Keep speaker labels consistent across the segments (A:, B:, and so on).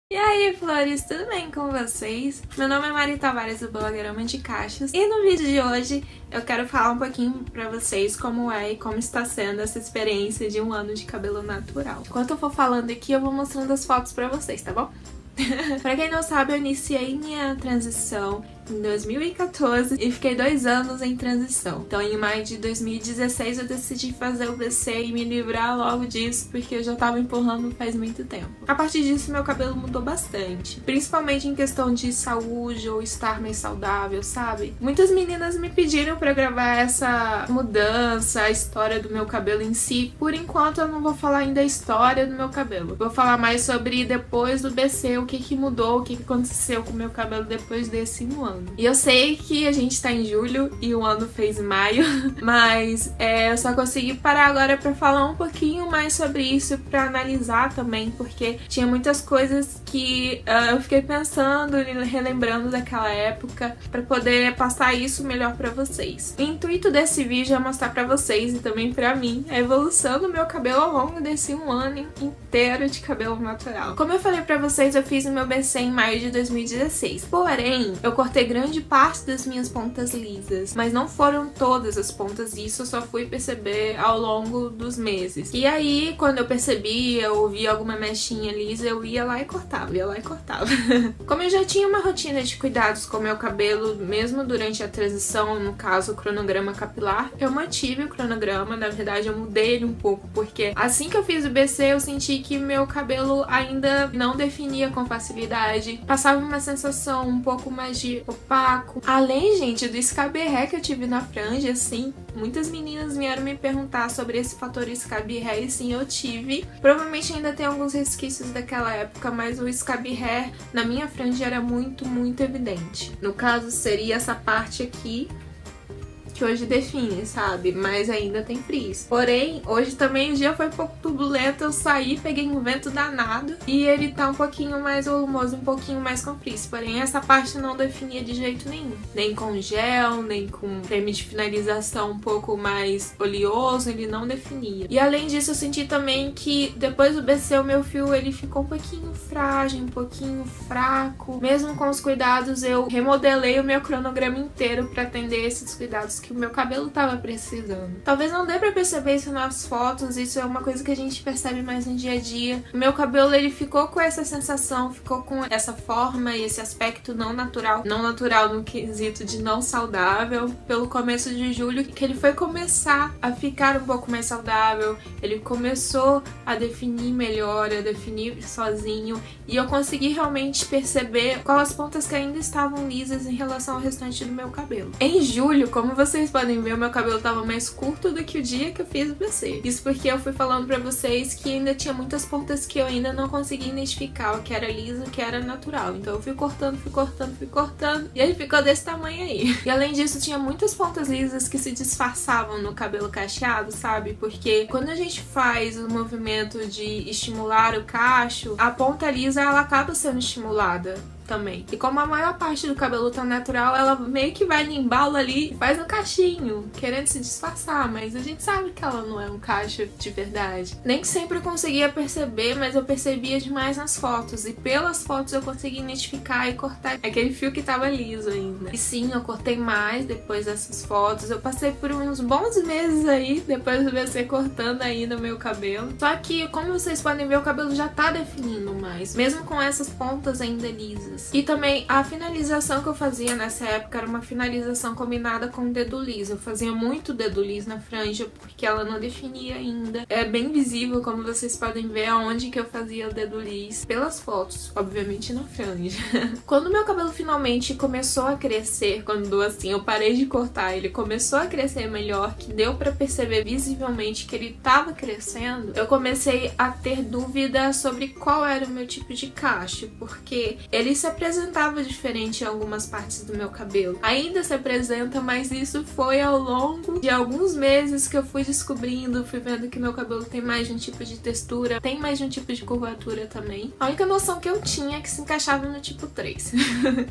A: E aí, flores, tudo bem com vocês? Meu nome é Mari Tavares, do Blogueirama de Cachos, e no vídeo de hoje eu quero falar um pouquinho pra vocês como é e como está sendo essa experiência de um ano de cabelo natural. Enquanto eu for falando aqui, eu vou mostrando as fotos pra vocês, tá bom? Pra quem não sabe, eu iniciei minha transição em 2014 e fiquei 2 anos em transição. Então em maio de 2016 eu decidi fazer o BC e me livrar logo disso, porque eu já tava empurrando faz muito tempo. A partir disso meu cabelo mudou bastante, principalmente em questão de saúde ou estar mais saudável, sabe? Muitas meninas me pediram pra gravar essa mudança, a história do meu cabelo em si. Por enquanto eu não vou falar ainda a história do meu cabelo. Vou falar mais sobre depois do BC, o que mudou, o que aconteceu com o meu cabelo depois desse um ano. E eu sei que a gente tá em julho e o ano fez maio, mas eu só consegui parar agora pra falar um pouquinho mais sobre isso, pra analisar também, porque tinha muitas coisas que eu fiquei pensando e relembrando daquela época pra poder passar isso melhor pra vocês. O intuito desse vídeo é mostrar pra vocês e também pra mim a evolução do meu cabelo ao longo desse um ano inteiro de cabelo natural. Como eu falei pra vocês, eu fiz o meu BC em maio de 2016, porém eu cortei grande parte das minhas pontas lisas, mas não foram todas as pontas, isso eu só fui perceber ao longo dos meses. E aí, quando eu percebi, eu ouvia alguma mechinha lisa, eu ia lá e cortava, Como eu já tinha uma rotina de cuidados com o meu cabelo, mesmo durante a transição, no caso o cronograma capilar, eu mantive o cronograma, na verdade eu mudei ele um pouco, porque assim que eu fiz o BC eu senti que meu cabelo ainda não definia com facilidade, passava uma sensação um pouco mais de opaco. Além, gente, do escaberré que eu tive na franja, assim, muitas meninas vieram me perguntar sobre esse fator escaberré e sim, eu tive. Provavelmente ainda tem alguns resquícios daquela época, mas o escaberré na minha franja era muito evidente. No caso, seria essa parte aqui, que hoje define, sabe? Mas ainda tem frizz. Porém, hoje também o dia foi um pouco turbulento, eu saí, peguei um vento danado e ele tá um pouquinho mais volumoso, um pouquinho mais com frizz. Porém, essa parte não definia de jeito nenhum. Nem com gel, nem com creme de finalização um pouco mais oleoso, ele não definia. E além disso, eu senti também que depois do BC, o meu fio, ele ficou um pouquinho frágil, um pouquinho fraco. Mesmo com os cuidados, eu remodelei o meu cronograma inteiro pra atender esses cuidados que o meu cabelo tava precisando. Talvez não dê pra perceber isso nas fotos, isso é uma coisa que a gente percebe mais no dia a dia. O meu cabelo, ele ficou com essa sensação, ficou com essa forma e esse aspecto não natural no quesito de não saudável, pelo começo de julho, que ele foi começar a ficar um pouco mais saudável, ele começou a definir melhor, a definir sozinho, e eu consegui realmente perceber quais as pontas que ainda estavam lisas em relação ao restante do meu cabelo. Em julho, como vocês podem ver, o meu cabelo tava mais curto do que o dia que eu fiz o BC. Isso porque eu fui falando pra vocês que ainda tinha muitas pontas que eu ainda não consegui identificar o que era liso e o que era natural. Então eu fui cortando, e ele ficou desse tamanho aí. E além disso, tinha muitas pontas lisas que se disfarçavam no cabelo cacheado, sabe? Porque quando a gente faz o movimento de estimular o cacho, a ponta lisa ela acaba sendo estimulada também. E como a maior parte do cabelo tá natural, ela meio que vai embala ali e faz um cachinho, querendo se disfarçar, mas a gente sabe que ela não é um cacho de verdade. Nem sempre eu conseguia perceber, mas eu percebia demais nas fotos, e pelas fotos eu consegui identificar e cortar aquele fio que tava liso ainda. E sim, eu cortei mais depois dessas fotos, eu passei por uns bons meses aí, depois do BC cortando ainda o meu cabelo. Só que, como vocês podem ver, o cabelo já tá definindo mais, mesmo com essas pontas ainda lisas. E também a finalização que eu fazia nessa época era uma finalização combinada com dedo liso. Eu fazia muito dedo liso na franja porque ela não definia ainda. É bem visível, como vocês podem ver, aonde que eu fazia o dedo liso pelas fotos, obviamente na franja. Quando meu cabelo finalmente começou a crescer, quando assim eu parei de cortar, ele começou a crescer melhor, que deu pra perceber visivelmente que ele tava crescendo, eu comecei a ter dúvida sobre qual era o meu tipo de cacho, porque ele se apresentava diferente em algumas partes do meu cabelo. Ainda se apresenta, mas isso foi ao longo de alguns meses que eu fui descobrindo, fui vendo que meu cabelo tem mais de um tipo de textura, tem mais de um tipo de curvatura também. A única noção que eu tinha é que se encaixava no tipo 3.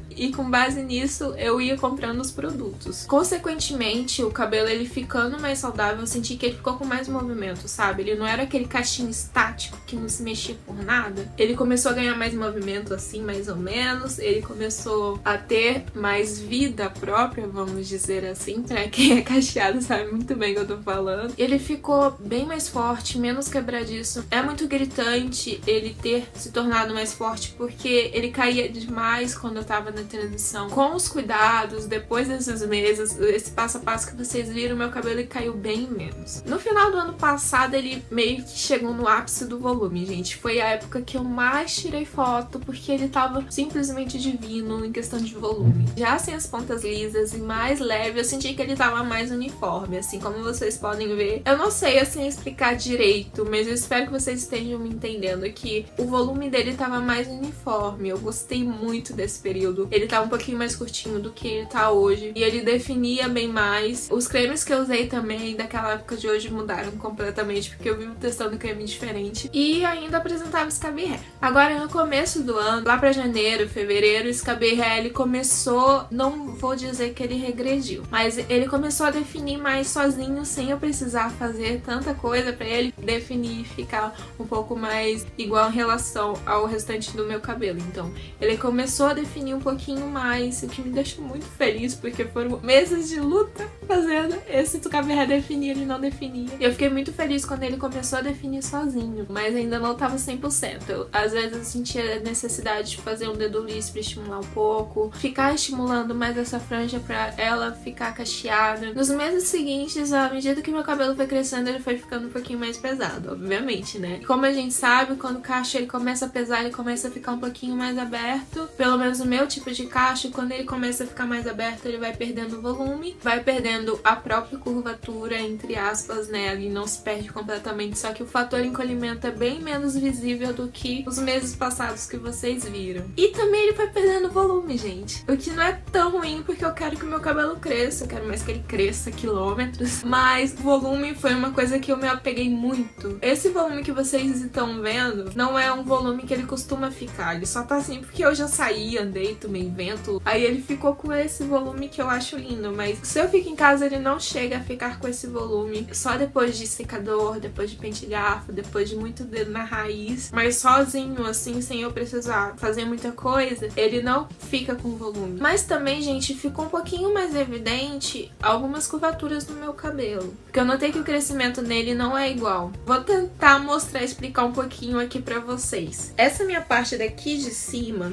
A: E com base nisso, eu ia comprando os produtos. Consequentemente, o cabelo ele ficando mais saudável, eu senti que ele ficou com mais movimento, sabe? Ele não era aquele cachinho estático que não se mexia por nada. Ele começou a ganhar mais movimento assim, mais ou menos. Ele começou a ter mais vida própria, vamos dizer assim. Pra quem é cacheado sabe muito bem o que eu tô falando. Ele ficou bem mais forte, menos quebradiço. É muito gritante ele ter se tornado mais forte, porque ele caía demais quando eu tava na transição. Com os cuidados, depois desses meses, esse passo a passo que vocês viram, meu cabelo ele caiu bem menos. No final do ano passado, ele meio que chegou no ápice do volume, gente. Foi a época que eu mais tirei foto, porque ele tava simplesmente divino em questão de volume. Já sem as pontas lisas e mais leve, eu senti que ele tava mais uniforme, assim como vocês podem ver. Eu não sei assim explicar direito, mas eu espero que vocês estejam me entendendo que o volume dele tava mais uniforme. Eu gostei muito desse período. Ele tava um pouquinho mais curtinho do que ele tá hoje, e ele definia bem mais. Os cremes que eu usei também daquela época de hoje mudaram completamente, porque eu vivo testando creme diferente, e ainda apresentava Scabby Hair. Agora no começo do ano, lá pra janeiro, fevereiro, o Scabby Hair ele começou, não vou dizer que ele regrediu, mas ele começou a definir mais sozinho, sem eu precisar fazer tanta coisa pra ele definir e ficar um pouco mais igual em relação ao restante do meu cabelo. Então ele começou a definir um pouquinho mais, o que me deixou muito feliz, porque foram meses de luta fazendo esse Scabby Hair definir, ele não definia. E eu fiquei muito feliz quando ele começou a definir sozinho, mas ainda não tava 100%. Às vezes eu sentia a necessidade de fazer um dedo liso pra estimular um pouco, ficar estimulando mais essa franja pra ela ficar cacheada. Nos meses seguintes, à medida que meu cabelo foi crescendo, ele foi ficando um pouquinho mais pesado, obviamente, né? Como a gente sabe, quando o cacho ele começa a pesar, ele começa a ficar um pouquinho mais aberto. Pelo menos o meu tipo de cacho, quando ele começa a ficar mais aberto, ele vai perdendo volume, vai perdendo a própria curvatura, entre aspas, né? Ali não se perde completamente, só que o fator encolhimento é bem menos visível do que os meses passados que vocês viram. E também ele foi perdendo volume, gente. O que não é tão ruim, porque eu quero que o meu cabelo cresça, eu quero mais que ele cresça quilômetros, mas o volume foi uma coisa que eu me apeguei muito. Esse volume que vocês estão vendo não é um volume que ele costuma ficar, ele só tá assim porque eu já saí, andei, tomei vento, aí ele ficou com esse volume que eu acho lindo, mas se eu fico em casa ele não chega a ficar com esse volume, só depois de secador, depois de pente garfo, depois de muito dedo na raiz, mas sozinho assim, sem eu precisar fazer muita coisa, ele não fica com volume. Mas também, gente, ficou um pouquinho mais evidente algumas curvaturas no meu cabelo, porque eu notei que o crescimento nele não é igual. Vou tentar mostrar, explicar um pouquinho aqui pra vocês. Essa minha parte daqui de cima,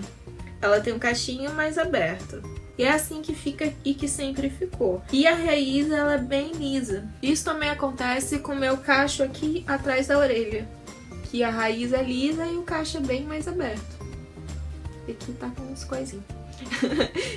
A: ela tem um cachinho mais aberto. E é assim que fica e que sempre ficou. E a raiz, ela é bem lisa. Isso também acontece com o meu cacho aqui atrás da orelha, que a raiz é lisa e o cacho é bem mais aberto. E aqui tá com uns coisinhos.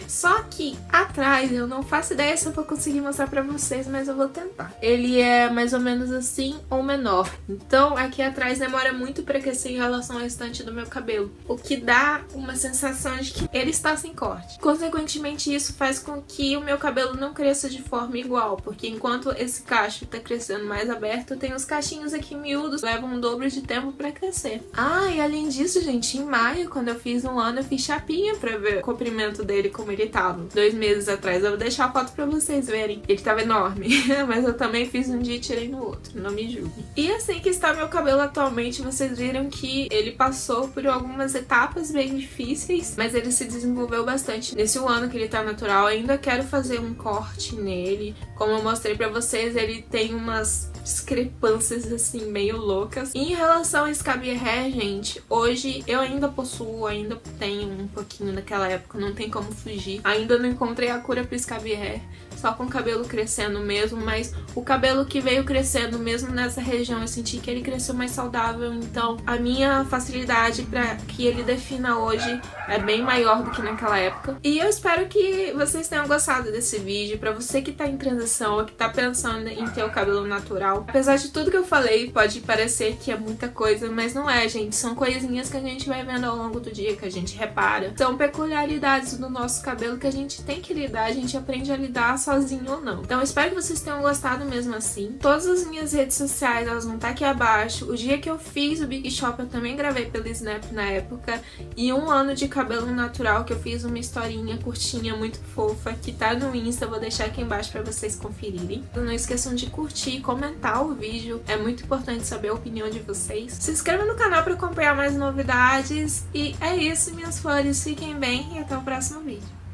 A: Só que atrás eu não faço ideia se eu vou conseguir mostrar pra vocês, mas eu vou tentar. Ele é mais ou menos assim ou menor, então aqui atrás demora muito pra crescer em relação ao restante do meu cabelo, o que dá uma sensação de que ele está sem corte. Consequentemente, isso faz com que o meu cabelo não cresça de forma igual, porque enquanto esse cacho tá crescendo mais aberto, tem os cachinhos aqui miúdos, levam um dobro de tempo pra crescer. Ah, e além disso, gente, em maio, quando eu fiz um ano, eu fiz chapinha pra ver o comprimento dele como ele tava 2 meses atrás. Eu vou deixar a foto pra vocês verem. Ele tava enorme, mas eu também fiz um dia e tirei no outro, não me julguem. E assim que está meu cabelo atualmente, vocês viram que ele passou por algumas etapas bem difíceis, mas ele se desenvolveu bastante. Nesse ano que ele tá natural, eu ainda quero fazer um corte nele. Como eu mostrei pra vocês, ele tem umas discrepâncias assim meio loucas. E em relação a Scabby Hair, gente, hoje eu ainda possuo, ainda tenho um pouquinho daquela época, não tem como fugir. Ainda não encontrei a cura pro Scabby Hair, só com o cabelo crescendo mesmo, mas o cabelo que veio crescendo mesmo nessa região, eu senti que ele cresceu mais saudável, então a minha facilidade para que ele defina hoje é bem maior do que naquela época. E eu espero que vocês tenham gostado desse vídeo. Pra você que tá em transição ou que tá pensando em ter o cabelo natural, apesar de tudo que eu falei, pode parecer que é muita coisa, mas não é, gente. São coisinhas que a gente vai vendo ao longo do dia, que a gente repara. São peculiaridades do nosso cabelo que a gente tem que lidar, a gente aprende a lidar sozinho ou não. Então eu espero que vocês tenham gostado mesmo assim. Todas as minhas redes sociais, elas vão estar aqui abaixo. O dia que eu fiz o Big Shop, eu também gravei pelo Snap na época. E 1 ano de cabelo natural, que eu fiz uma historinha curtinha, muito fofa, que tá no Insta, eu vou deixar aqui embaixo pra vocês conferirem. Não esqueçam de curtir e comentar o vídeo, é muito importante saber a opinião de vocês. Se inscreva no canal pra acompanhar mais novidades. E é isso, minhas flores, fiquem bem e até o próximo vídeo.